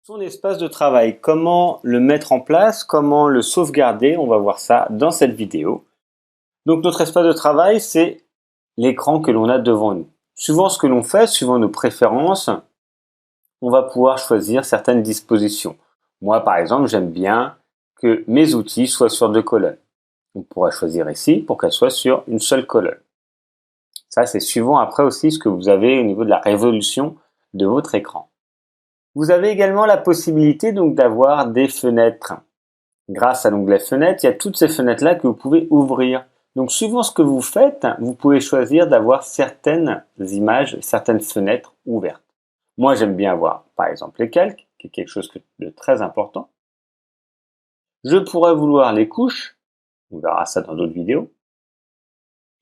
Son espace de travail, comment le mettre en place, comment le sauvegarder, on va voir ça dans cette vidéo. Donc notre espace de travail, c'est l'écran que l'on a devant nous. Suivant ce que l'on fait, suivant nos préférences, on va pouvoir choisir certaines dispositions. Moi par exemple, j'aime bien que mes outils soient sur 2 colonnes. On pourra choisir ici pour qu'elles soient sur une seule colonne. Ça c'est suivant après aussi ce que vous avez au niveau de la résolution de votre écran. Vous avez également la possibilité donc d'avoir des fenêtres. Grâce à l'onglet fenêtres, il y a toutes ces fenêtres-là que vous pouvez ouvrir. Donc suivant ce que vous faites, vous pouvez choisir d'avoir certaines images, certaines fenêtres ouvertes. Moi j'aime bien avoir par exemple les calques, qui est quelque chose de très important. Je pourrais vouloir les couches, on verra ça dans d'autres vidéos.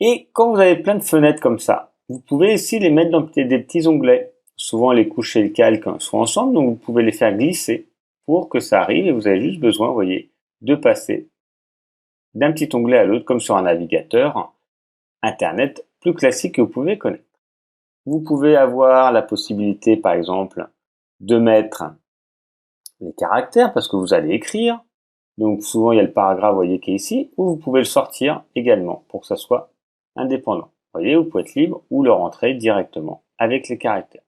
Et quand vous avez plein de fenêtres comme ça, vous pouvez aussi les mettre dans des petits onglets. Souvent les couches et le calque sont ensemble, donc vous pouvez les faire glisser pour que ça arrive et vous avez juste besoin, vous voyez, de passer d'un petit onglet à l'autre comme sur un navigateur internet plus classique que vous pouvez connaître. Vous pouvez avoir la possibilité par exemple de mettre les caractères parce que vous allez écrire. Donc souvent il y a le paragraphe, vous voyez, qui est ici, ou vous pouvez le sortir également pour que ça soit indépendant. Vous voyez, vous pouvez être libre ou le rentrer directement avec les caractères.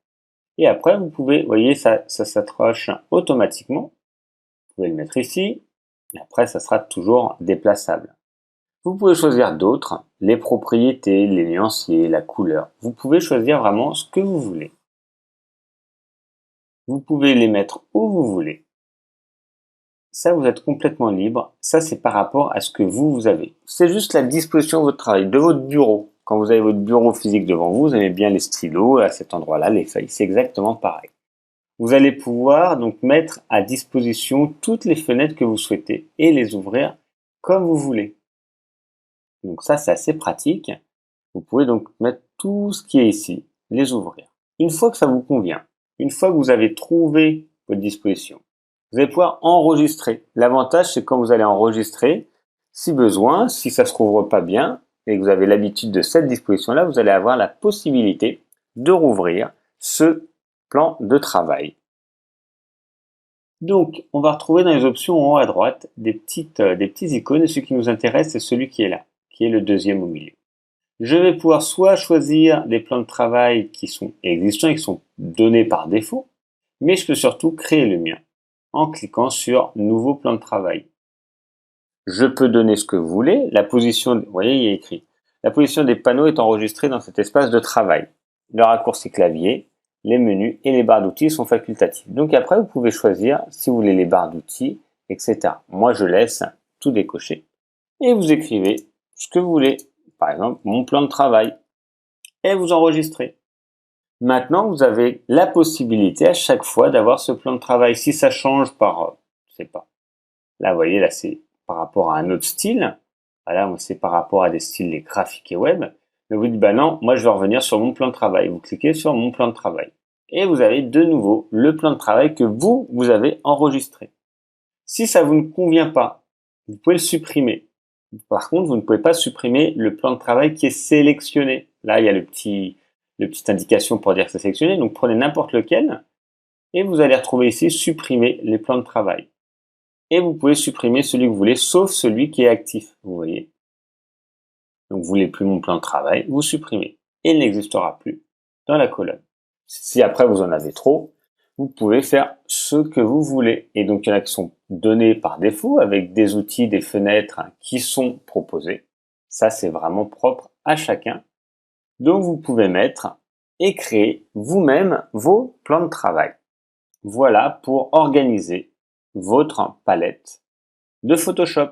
Et après, vous pouvez, vous voyez, ça s'accroche automatiquement. Vous pouvez le mettre ici. Et après, ça sera toujours déplaçable. Vous pouvez choisir d'autres, les propriétés, les nuanciers, la couleur. Vous pouvez choisir vraiment ce que vous voulez. Vous pouvez les mettre où vous voulez. Ça, vous êtes complètement libre. Ça, c'est par rapport à ce que vous avez. C'est juste la disposition de votre travail, de votre bureau. Quand vous avez votre bureau physique devant vous, vous aimez bien les stylos, à cet endroit-là, les feuilles. C'est exactement pareil. Vous allez pouvoir donc mettre à disposition toutes les fenêtres que vous souhaitez et les ouvrir comme vous voulez. Donc ça, c'est assez pratique. Vous pouvez donc mettre tout ce qui est ici, les ouvrir. Une fois que ça vous convient, une fois que vous avez trouvé votre disposition, vous allez pouvoir enregistrer. L'avantage, c'est quand vous allez enregistrer, si besoin, si ça se rouvre pas bien et que vous avez l'habitude de cette disposition-là, vous allez avoir la possibilité de rouvrir ce plan de travail. Donc, on va retrouver dans les options en haut à droite des petits icônes et ce qui nous intéresse, c'est celui qui est là, qui est le deuxième au milieu. Je vais pouvoir soit choisir des plans de travail qui sont existants et qui sont donnés par défaut, mais je peux surtout créer le mien en cliquant sur Nouveau plan de travail. Je peux donner ce que vous voulez. La position, vous voyez, il y a écrit. La position des panneaux est enregistrée dans cet espace de travail. Le raccourci clavier, les menus et les barres d'outils sont facultatifs. Donc après, vous pouvez choisir si vous voulez les barres d'outils, etc. Moi, je laisse tout décocher. Et vous écrivez ce que vous voulez. Par exemple, mon plan de travail. Et vous enregistrez. Maintenant, vous avez la possibilité à chaque fois d'avoir ce plan de travail. Si ça change par, je sais pas. Là, vous voyez, là, c'est par rapport à un autre style. Voilà, moi, c'est par rapport à des styles graphiques et web. Mais vous dites, bah non, moi, je vais revenir sur mon plan de travail. Vous cliquez sur mon plan de travail. Et vous avez de nouveau le plan de travail que vous avez enregistré. Si ça vous ne convient pas, vous pouvez le supprimer. Par contre, vous ne pouvez pas supprimer le plan de travail qui est sélectionné. Là, il y a le petite indication pour dire que c'est sélectionné. Donc, prenez n'importe lequel et vous allez retrouver ici supprimer les plans de travail. Et vous pouvez supprimer celui que vous voulez, sauf celui qui est actif, vous voyez. Donc, vous voulez plus mon plan de travail, vous supprimez. Et il n'existera plus dans la colonne. Si après vous en avez trop, vous pouvez faire ce que vous voulez. Et donc, il y en a qui sont donnés par défaut avec des outils, des fenêtres qui sont proposés. Ça, c'est vraiment propre à chacun. Donc, vous pouvez mettre et créer vous-même vos plans de travail. Voilà pour organiser votre palette de Photoshop.